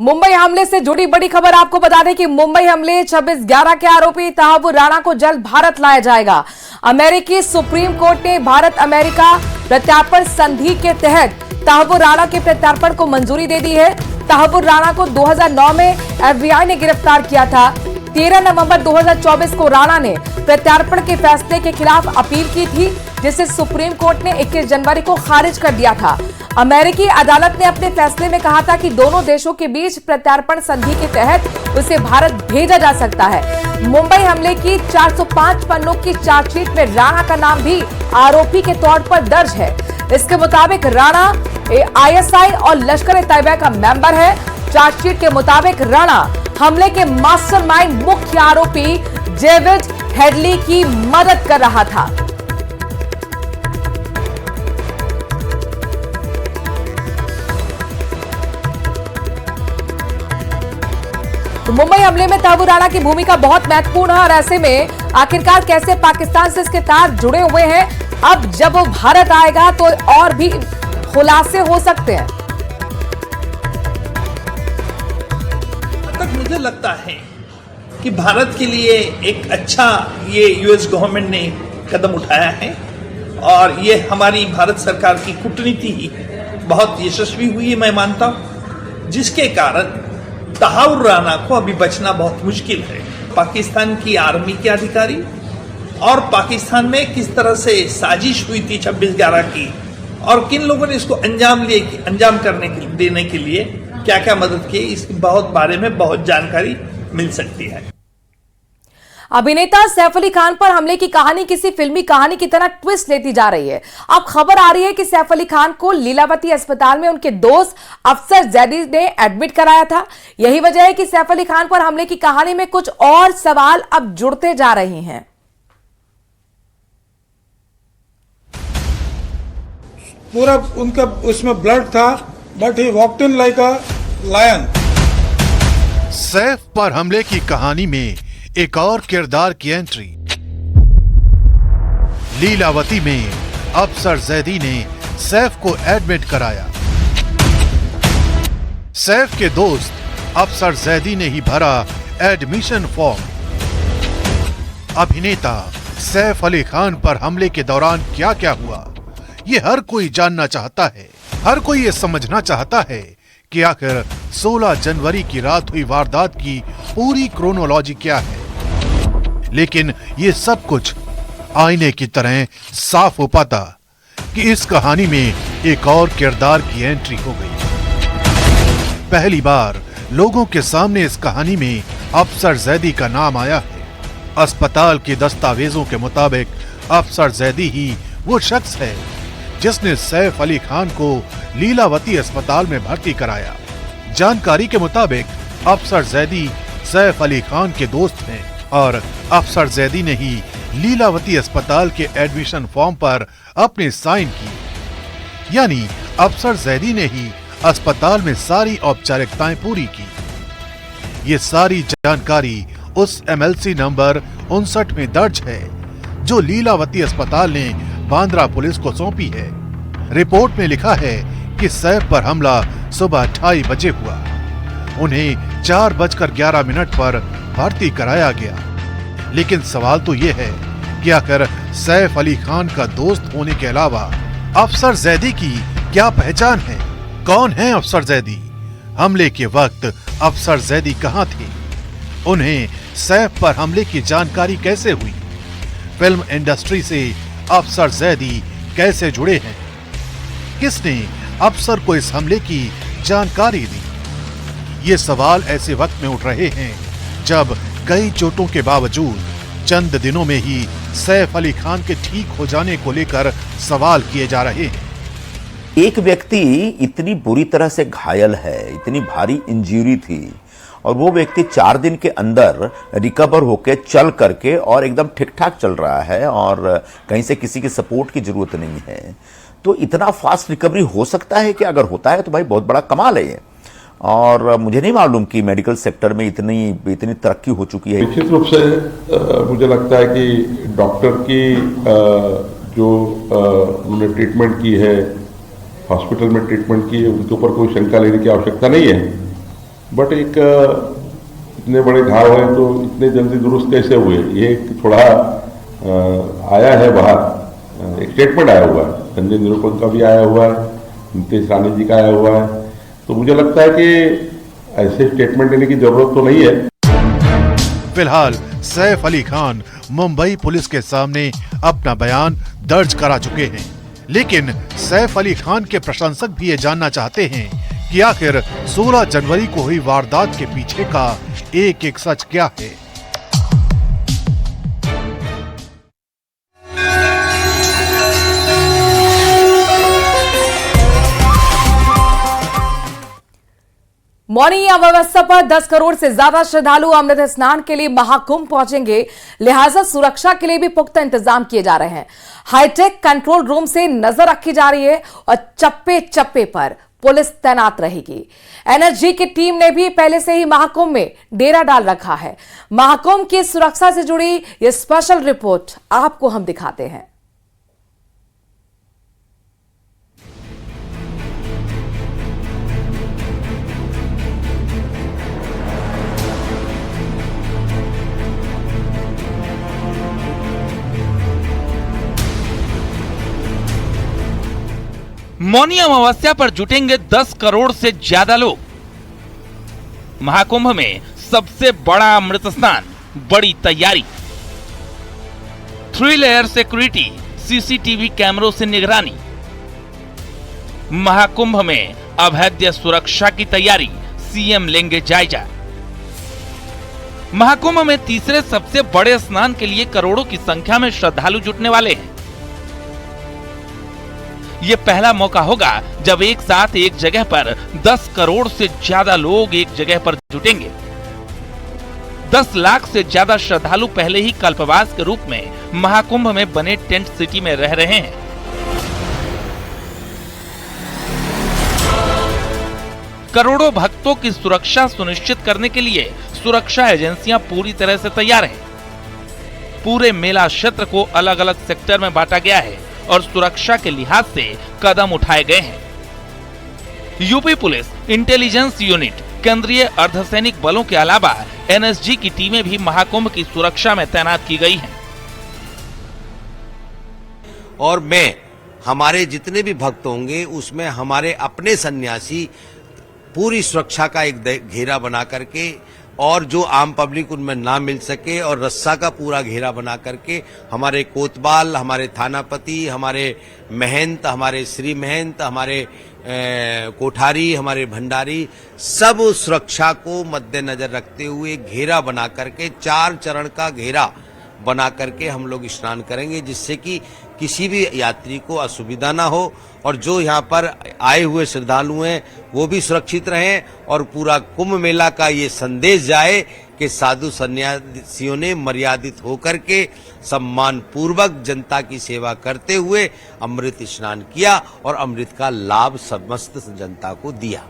मुंबई हमले से जुड़ी बड़ी खबर आपको बता दें कि मुंबई हमले 26/11 के आरोपी तहव्वुर राणा को जल्द भारत लाया जाएगा। अमेरिकी सुप्रीम कोर्ट ने भारत अमेरिका प्रत्यार्पण संधि के तहत तहव्वुर राणा के प्रत्यार्पण को मंजूरी दे दी है। तहव्वुर राणा को 2009 में FBI ने गिरफ्तार किया था। 13 नवंबर 2024 को राणा ने प्रत्यार्पण के फैसले के खिलाफ अपील की थी, जिसे सुप्रीम कोर्ट ने 21 जनवरी को खारिज कर दिया था। अमेरिकी अदालत ने अपने फैसले में कहा था कि दोनों देशों के बीच प्रत्यार्पण संधि के तहत उसे भारत भेजा जा सकता है। मुंबई हमले की 405 पन्नों की चार्जशीट में राणा का नाम भी आरोपी के तौर पर दर्ज है। इसके मुताबिक राणा ISI और लश्कर-ए-तैयबा का मेंबर है। चार्जशीट के मुताबिक राणा हमले के मास्टरमाइंड मुख्य आरोपी डेविड हेडली की मदद कर रहा था। तो मुंबई हमले में तहव्वुर राणा की भूमिका बहुत महत्वपूर्ण है और ऐसे में आखिरकार कैसे पाकिस्तान से इसके तार जुड़े हुए हैं। अब जब वो भारत आएगा तो और भी खुलासे हो सकते हैं। तक मुझे लगता है कि भारत के लिए एक अच्छा ये US गवर्नमेंट ने कदम उठाया है और ये हमारी भारत सरकार की कूटनीति बहुत यशस्वी हुई है, मैं मानता हूं, जिसके कारण तहव्वुर राणा को अभी बचना बहुत मुश्किल है। पाकिस्तान की आर्मी के अधिकारी और पाकिस्तान में किस तरह से साजिश हुई थी 26/11 की और किन लोगों ने इसको अंजाम देने के लिए क्या क्या मदद की, इसके बहुत बारे में बहुत जानकारी मिल सकती है। अभिनेता सैफ अली खान पर हमले की कहानी किसी फिल्मी कहानी की तरह ट्विस्ट लेती जा रही है। अब खबर आ रही है कि सैफ अली खान को लीलावती अस्पताल में उनके दोस्त अफसर जैदी ने एडमिट कराया था। यही वजह है कि सैफ अली खान पर हमले की कहानी में कुछ और सवाल अब जुड़ते जा रहे हैं। पूरा उनका उसमें ब्लड था, but he walked in like a lion. Saif पर हमले की कहानी में एक और किरदार की एंट्री। लीलावती में अफसर जैदी ने सैफ को एडमिट कराया। सैफ के दोस्त अफसर जैदी ने ही भरा एडमिशन फॉर्म। अभिनेता सैफ अली खान पर हमले के दौरान क्या क्या हुआ, ये हर कोई जानना चाहता है। हर कोई ये समझना चाहता है कि आखिर 16 जनवरी की रात हुई वारदात की पूरी क्रोनोलॉजी क्या है। लेकिन ये सब कुछ आईने की तरह साफ हो पाता कि इस कहानी में एक और किरदार की एंट्री हो गई। पहली बार लोगों के सामने इस कहानी में अफसर जैदी का नाम आया है। अस्पताल के दस्तावेजों के मुताबिक अफसर जैदी ही वो शख्स है जिसने सैफ अली खान को लीलावती अस्पताल में भर्ती कराया। जानकारी के मुताबिक अफसर जैदी सैफ अली खान के दोस्त हैं और अफसर जैदी ने ही लीलावती अस्पताल के एडमिशन फॉर्म पर अपने साइन की। यानी अफसर जैदी ने ही अस्पताल में सारी औपचारिकताएं पूरी की। ये सारी जानकारी उस MLC नंबर 59 में दर्ज है जो लीलावती अस्पताल ने बांद्रा पुलिस को सौंपी है। रिपोर्ट में लिखा है कि सैफ पर हमला सुबह 2:30 बजे हुआ। उन्हें 4:11 पर भर्ती कराया गया। लेकिन सवाल तो ये है कि आखिर सैफ अली खान का दोस्त होने के अलावा अफसर जैदी की क्या पहचान है? कौन है अफसर जैदी? हमले के वक्त अफसर जैदी कहां थे? उन्हें सैफ पर हमले की जानकारी कैसे हुई? फिल्म इंडस्ट्री से अफसर जैदी कैसे जुड़े हैं? किसने अफसर को इस हमले की जानकारी दी? ये सवाल ऐसे वक्त में उठ रहे हैं जब कई चोटों के बावजूद चंद दिनों में ही सैफ अली खान के ठीक हो जाने को लेकर सवाल किए जा रहे हैं। एक व्यक्ति इतनी बुरी तरह से घायल है, इतनी भारी इंजरी थी और वो व्यक्ति 4 दिन के अंदर रिकवर होके चल करके और एकदम ठीक ठाक चल रहा है और कहीं से किसी की सपोर्ट की जरूरत नहीं है। तो इतना फास्ट रिकवरी हो सकता है कि अगर होता है तो भाई बहुत बड़ा कमाल है ये। और मुझे नहीं मालूम कि मेडिकल सेक्टर में इतनी तरक्की हो चुकी है। निश्चित रूप से मुझे लगता है कि डॉक्टर की जो उन्होंने ट्रीटमेंट की है, हॉस्पिटल में ट्रीटमेंट की है, उनके ऊपर कोई शंका लेने की आवश्यकता नहीं है। बट एक इतने बड़े घाव हैं तो इतने जल्दी दुरुस्त कैसे हुए, ये थोड़ा आया है बाहर। एक स्टेटमेंट आया हुआ है, संजय निरुपम का भी आया हुआ है, नीतीश राणे जी का आया हुआ है। तो मुझे लगता है कि ऐसे स्टेटमेंट देने की जरूरत तो नहीं है। फिलहाल सैफ अली खान मुंबई पुलिस के सामने अपना बयान दर्ज करा चुके हैं, लेकिन सैफ अली खान के प्रशंसक भी ये जानना चाहते हैं कि आखिर 16 जनवरी को हुई वारदात के पीछे का एक एक सच क्या है। मौनी अमावस्या पर 10 करोड़ से ज्यादा श्रद्धालु अमृत स्नान के लिए महाकुंभ पहुंचेंगे, लिहाजा सुरक्षा के लिए भी पुख्ता इंतजाम किए जा रहे हैं। हाईटेक कंट्रोल रूम से नजर रखी जा रही है और चप्पे चप्पे पर पुलिस तैनात रहेगी। एनएसजी की टीम ने भी पहले से ही महाकुंभ में डेरा डाल रखा है। महाकुंभ की सुरक्षा से जुड़ी यह स्पेशल रिपोर्ट आपको हम दिखाते हैं। मौनी अमावस्या पर जुटेंगे 10 करोड़ से ज्यादा लोग। महाकुंभ में सबसे बड़ा अमृत स्नान, बड़ी तैयारी, 3 लेयर सिक्योरिटी, सीसीटीवी कैमरों से निगरानी। महाकुंभ में अभेद्य सुरक्षा की तैयारी, सीएम लेंगे जायजा। महाकुंभ में तीसरे सबसे बड़े स्नान के लिए करोड़ों की संख्या में श्रद्धालु जुटने वाले हैं। ये पहला मौका होगा जब एक साथ एक जगह पर 10 करोड़ से ज्यादा लोग एक जगह पर जुटेंगे। 10 लाख से ज्यादा श्रद्धालु पहले ही कल्पवास के रूप में महाकुंभ में बने टेंट सिटी में रह रहे हैं। करोड़ों भक्तों की सुरक्षा सुनिश्चित करने के लिए सुरक्षा एजेंसियां पूरी तरह से तैयार हैं। पूरे मेला क्षेत्र को अलग अलग सेक्टर में बांटा गया है और सुरक्षा के लिहाज से कदम उठाए गए हैं। यूपी पुलिस, इंटेलिजेंस यूनिट, केंद्रीय अर्धसैनिक बलों के अलावा एनएसजी की टीमें भी महाकुंभ की सुरक्षा में तैनात की गई हैं। और मैं हमारे जितने भी भक्त होंगे उसमें हमारे अपने सन्यासी पूरी सुरक्षा का एक घेरा बना करके, और जो आम पब्लिक उनमें ना मिल सके, और रस्सा का पूरा घेरा बना करके हमारे कोतवाल, हमारे थानापति, हमारे महंत, हमारे श्री महंत, हमारे कोठारी, हमारे भंडारी, सब सुरक्षा को मद्देनजर रखते हुए घेरा बना करके 4 चरण का घेरा बना करके हम लोग स्नान करेंगे, जिससे कि किसी भी यात्री को असुविधा ना हो और जो यहाँ पर आए हुए श्रद्धालु हैं वो भी सुरक्षित रहें, और पूरा कुंभ मेला का ये संदेश जाए कि साधु सन्यासियों ने मर्यादित होकर के सम्मान पूर्वक जनता की सेवा करते हुए अमृत स्नान किया और अमृत का लाभ समस्त जनता को दिया।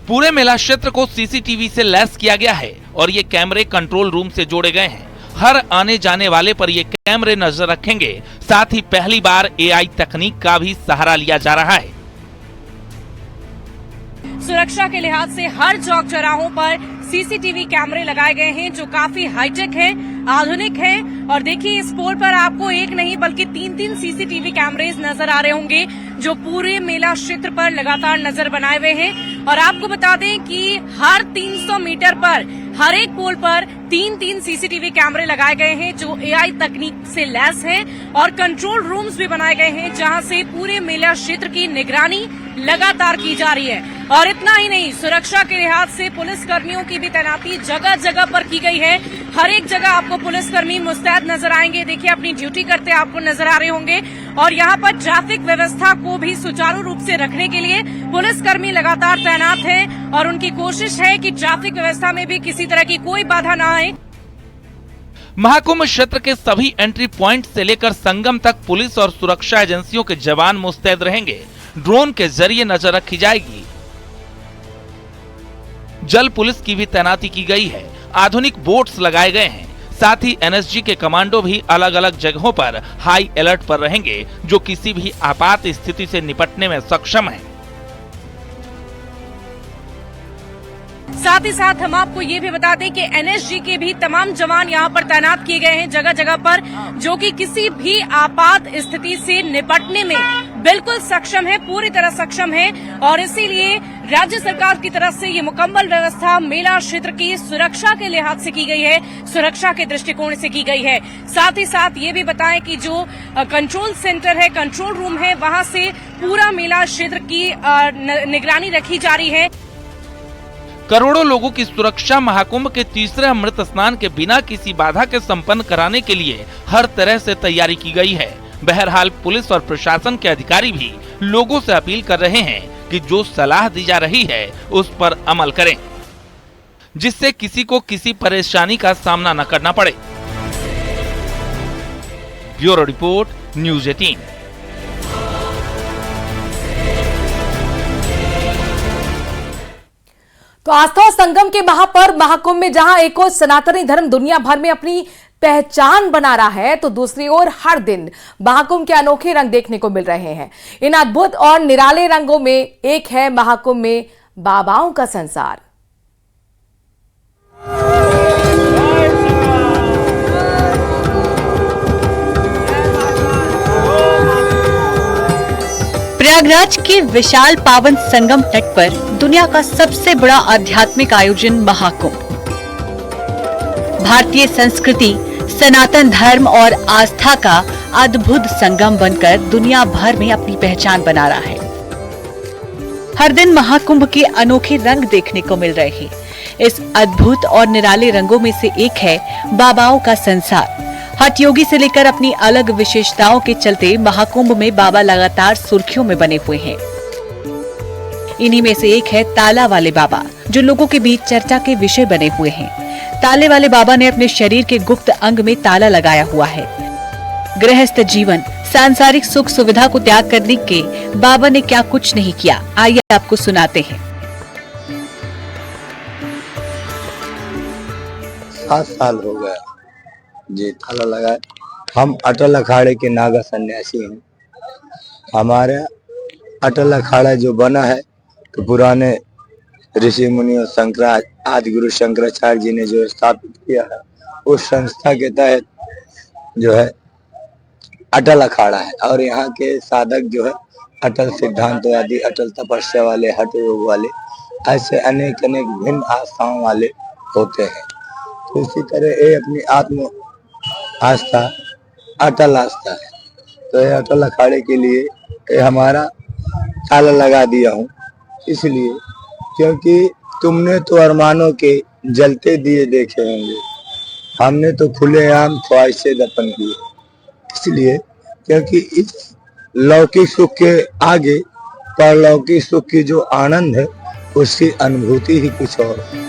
पूरे मेला क्षेत्र को सीसीटीवी से लैस किया गया है और ये कैमरे कंट्रोल रूम से जोड़े गए हैं। हर आने जाने वाले पर ये कैमरे नजर रखेंगे। साथ ही पहली बार एआई तकनीक का भी सहारा लिया जा रहा है। सुरक्षा के लिहाज से हर चौक चौराहों पर सीसीटीवी कैमरे लगाए गए हैं जो काफी हाईटेक है, आधुनिक है। और देखिए इस पोल पर आपको एक नहीं बल्कि 3-3 सीसीटीवी कैमरेज नजर आ रहे होंगे जो पूरे मेला क्षेत्र पर लगातार नजर बनाए हुए हैं। और आपको बता दें कि हर 300 मीटर पर हर एक पोल पर 3-3 सीसीटीवी कैमरे लगाए गए हैं जो एआई तकनीक से लैस हैं, और कंट्रोल रूम्स भी बनाए गए हैं जहां से पूरे मेला क्षेत्र की निगरानी लगातार की जा रही है। और इतना ही नहीं, सुरक्षा के लिहाज से पुलिस कर्मियों की भी तैनाती जगह जगह पर की गई है। हर एक जगह आपको पुलिसकर्मी मुस्तैद नजर आएंगे। देखिए अपनी ड्यूटी करते आपको नजर आ रहे होंगे। और यहाँ पर ट्रैफिक व्यवस्था को भी सुचारू रूप से रखने के लिए पुलिसकर्मी लगातार तैनात हैं और उनकी कोशिश है कि ट्रैफिक व्यवस्था में भी किसी तरह की कोई बाधा न आए। महाकुंभ क्षेत्र के सभी एंट्री प्वाइंट से लेकर संगम तक पुलिस और सुरक्षा एजेंसियों के जवान मुस्तैद रहेंगे। ड्रोन के जरिए नजर रखी जाएगी। जल पुलिस की भी तैनाती की गई है। आधुनिक बोट्स लगाए गए हैं। साथ ही एनएसजी के कमांडो भी अलग अलग जगहों पर हाई अलर्ट पर रहेंगे जो किसी भी आपात स्थिति से निपटने में सक्षम है। साथ ही साथ हम आपको ये भी बता दें कि एनएसजी के भी तमाम जवान यहाँ पर तैनात किए गए हैं जगह जगह पर, जो कि किसी भी आपात स्थिति से निपटने में बिल्कुल सक्षम है, पूरी तरह सक्षम है। और इसीलिए राज्य सरकार की तरफ से ये मुकम्मल व्यवस्था मेला क्षेत्र की सुरक्षा के लिहाज से की गई है, सुरक्षा के दृष्टिकोण से की गई है। साथ ही साथ ये भी बताएं कि जो कंट्रोल सेंटर है, कंट्रोल रूम है, वहां से पूरा मेला क्षेत्र की निगरानी रखी जा रही है। करोड़ों लोगों की सुरक्षा महाकुंभ के तीसरे अमृत स्नान के बिना किसी बाधा के संपन्न कराने के लिए हर तरह से तैयारी की गई है। बहरहाल पुलिस और प्रशासन के अधिकारी भी लोगों से अपील कर रहे हैं कि जो सलाह दी जा रही है उस पर अमल करें, जिससे किसी को किसी परेशानी का सामना न करना पड़े। Bureau report, news 18। तो आस्था और संगम के महापर्व महाकुंभ में जहां एक ओर सनातनी धर्म दुनिया भर में अपनी पहचान बना रहा है, तो दूसरी ओर हर दिन महाकुंभ के अनोखे रंग देखने को मिल रहे हैं। इन अद्भुत और निराले रंगों में एक है महाकुंभ में बाबाओं का संसार। प्रयागराज के विशाल पावन संगम तट पर दुनिया का सबसे बड़ा आध्यात्मिक आयोजन महाकुंभ भारतीय संस्कृति, सनातन धर्म और आस्था का अद्भुत संगम बनकर दुनिया भर में अपनी पहचान बना रहा है। हर दिन महाकुंभ के अनोखे रंग देखने को मिल रहे हैं। इस अद्भुत और निराले रंगों में से एक है बाबाओं का संसार। हठ योगी से लेकर अपनी अलग विशेषताओं के चलते महाकुंभ में बाबा लगातार सुर्खियों में बने हुए हैं। इन्हीं में से एक है ताला वाले बाबा, जो लोगों के बीच चर्चा के विषय बने हुए हैं। ताले वाले बाबा ने अपने शरीर के गुप्त अंग में ताला लगाया हुआ है। गृहस्थ जीवन, सांसारिक सुख सुविधा को त्याग करने के बाबा ने क्या कुछ नहीं किया, आइए आपको सुनाते हैं। 7 साल हो गया जी ताला लगाए। हम अटल अखाड़े के नागा सन्यासी हैं। हमारे अटल अखाड़ा जो बना है तो पुराने ऋषि मुनियों आदि गुरु शंकराचार्य जी ने जो स्थापित किया है, उस संस्था के तहत जो है अटल अखाड़ा है। और यहाँ के साधक जो है अटल सिद्धांतवादी, अटल तपस्या वाले, हठ योग वाले, ऐसे अनेक भिन्न आस्थाओं वाले होते हैं। तो इसी तरह ये अपनी आत्म आस्था अटल आस्था है। तो ये अटल अखाड़े के लिए ये हमारा ताला लगा दिया हूँ, इसलिए क्योंकि तुमने तो अरमानों के जलते दिए देखे होंगे, हमने तो खुलेआम ख्वाहिशें दफन किए। इसलिए क्योंकि इस लौकिक सुख के आगे परलौकिक सुख की जो आनंद है, उसकी अनुभूति ही कुछ और है।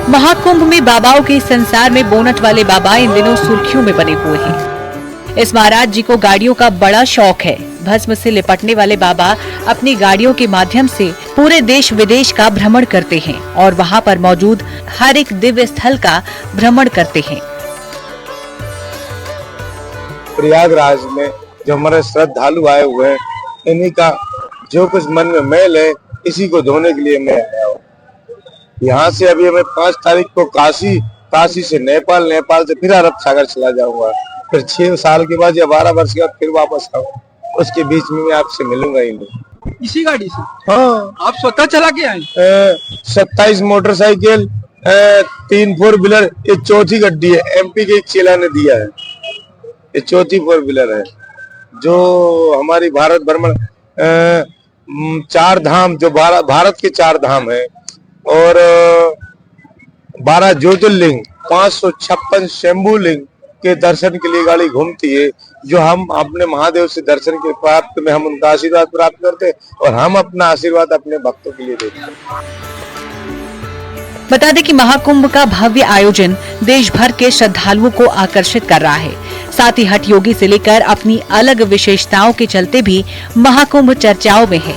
महाकुंभ में बाबाओं के संसार में बोनट वाले बाबा इन दिनों सुर्खियों में बने हुए हैं। इस महाराज जी को गाड़ियों का बड़ा शौक है। भस्म से लिपटने वाले बाबा अपनी गाड़ियों के माध्यम से पूरे देश विदेश का भ्रमण करते हैं और वहां पर मौजूद हर एक दिव्य स्थल का भ्रमण करते हैं। प्रयागराज में जो हमारे श्रद्धालु आए हुए हैं, इन्हीं का जो कुछ मन में मैल है, इसी को धोने के लिए मैं आया हूँ। यहाँ से अभी हमें 5 तारीख को काशी से नेपाल, नेपाल से फिर अरब सागर चला जाऊंगा, फिर 6 साल के बाद या 12 वर्ष के बाद फिर वापस आऊंगा। उसके बीच में मैं आपसे मिलूंगा ही नहीं। इसी गाड़ी से? हाँ। आप स्वतः चला के आए? 27 मोटरसाइकिल, 3 4 व्हीलर, ये चौथी गड्डी है। MP के एक चेला ने दिया है, ये चौथी 4 व्हीलर है। जो हमारी भारत भ्रमण 4 धाम, जो भारत के 4 धाम है और 12 ज्योतिर्लिंग, 556 शंभू लिंग के दर्शन के लिए गाड़ी घूमती है। जो हम अपने महादेव से दर्शन के प्राप्त में हम उनका आशीर्वाद प्राप्त करते हैं और हम अपना आशीर्वाद अपने भक्तों के लिए देते हैं। बता दें कि महाकुंभ का भव्य आयोजन देश भर के श्रद्धालुओं को आकर्षित कर रहा है। साथ ही हठ योगी से लेकर अपनी अलग विशेषताओं के चलते भी महाकुंभ चर्चाओं में है।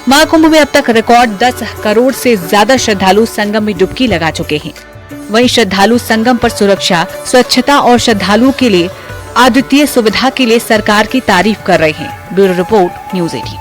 महाकुंभ में अब तक रिकॉर्ड 10 करोड़ से ज्यादा श्रद्धालु संगम में डुबकी लगा चुके हैं। वहीं श्रद्धालु संगम पर सुरक्षा, स्वच्छता और श्रद्धालुओं के लिए अद्वितीय सुविधा के लिए सरकार की तारीफ कर रहे हैं। Bureau report, news 18।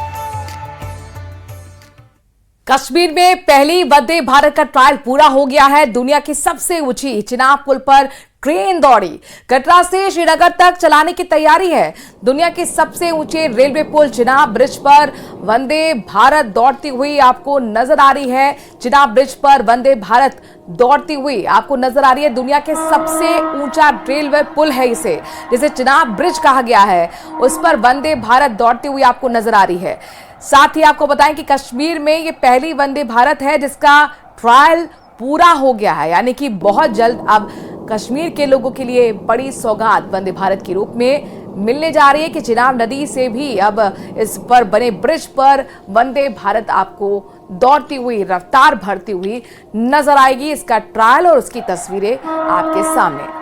कश्मीर में पहली वंदे भारत का ट्रायल पूरा हो गया है। दुनिया की सबसे ऊंची चिनाब पुल पर ट्रेन दौड़ी। कटरा से श्रीनगर तक चलाने की तैयारी है। दुनिया के सबसे ऊंचे रेलवे पुल चिनाब ब्रिज पर वंदे भारत दौड़ती हुई आपको नजर आ रही है। चिनाब ब्रिज पर वंदे भारत दौड़ती हुई आपको नजर आ रही है। दुनिया के सबसे ऊंचा रेलवे पुल है इसे, जिसे चिनाब ब्रिज कहा गया है, उस पर वंदे भारत दौड़ती हुई आपको नजर आ रही है। साथ ही आपको बताएं कि कश्मीर में ये पहली वंदे भारत है जिसका ट्रायल पूरा हो गया है, यानी कि बहुत जल्द अब कश्मीर के लोगों के लिए बड़ी सौगात वंदे भारत के रूप में मिलने जा रही है कि चिनाब नदी से भी अब इस पर बने ब्रिज पर वंदे भारत आपको दौड़ती हुई, रफ्तार भरती हुई नजर आएगी। इसका ट्रायल और उसकी तस्वीरें आपके सामने।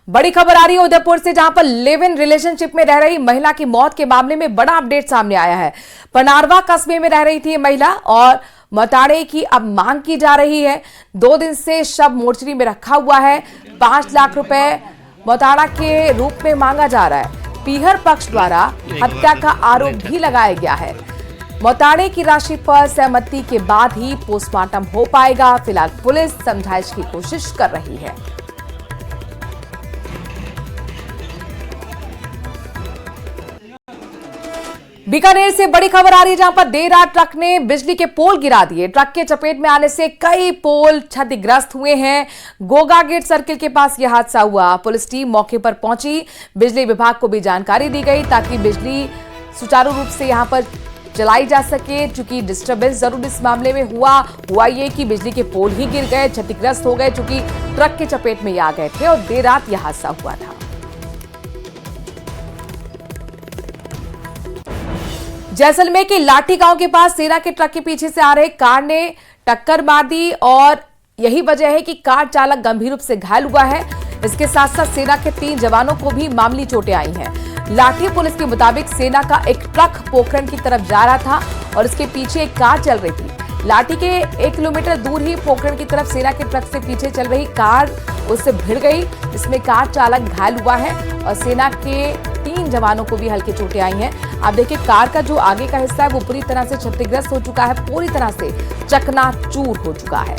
बड़ी खबर आ रही है उदयपुर से, जहां पर लिव इन रिलेशनशिप में रह रही महिला की मौत के मामले में बड़ा अपडेट सामने आया है। पनारवा कस्बे में रह रही थी महिला और मताड़े की अब मांग की जा रही है। 2 दिन से शव मोर्चरी में रखा हुआ है। 5 लाख रुपए मताड़ा के रूप में मांगा जा रहा है। पीहर पक्ष द्वारा हत्या का आरोप भी लगाया गया है। मताड़े की राशि पर सहमति के बाद ही पोस्टमार्टम हो पाएगा। फिलहाल पुलिस समझाइश की कोशिश कर रही है। बीकानेर से बड़ी खबर आ रही है, जहां पर देर रात ट्रक ने बिजली के पोल गिरा दिए। ट्रक के चपेट में आने से कई पोल क्षतिग्रस्त हुए हैं। गोगा गेट सर्किल के पास यह हादसा हुआ। पुलिस टीम मौके पर पहुंची। बिजली विभाग को भी जानकारी दी गई ताकि बिजली सुचारू रूप से यहां पर चलाई जा सके। चूंकि डिस्टर्बेंस जरूर इस मामले में हुआ ये कि बिजली के पोल ही गिर गए, क्षतिग्रस्त हो गए, चूंकि ट्रक के चपेट में आ गए थे और देर रात यह हादसा हुआ था। जैसलमेर के लाठी गांव के पास सेना के ट्रक के पीछे से आ रहे कार ने टक्कर मार दी और यही वजह है कि कार चालक गंभीर रूप से घायल हुआ है। इसके साथ साथ सेना के 3 जवानों को भी मामूली चोटें आई हैं। लाठी पुलिस के मुताबिक सेना का एक ट्रक पोखरण की तरफ जा रहा था और इसके पीछे एक कार चल रही थी। लाठी के 1 किलोमीटर दूर ही पोखरण की तरफ सेना के ट्रक से पीछे चल रही कार उससे भिड़ गई। इसमें कार चालक घायल हुआ है और सेना के 3 जवानों को भी हल्की चोटें आई हैं। आप देखिए, कार का जो आगे का हिस्सा है वो पूरी तरह से क्षतिग्रस्त हो चुका है, पूरी तरह से चकनाचूर हो चुका है।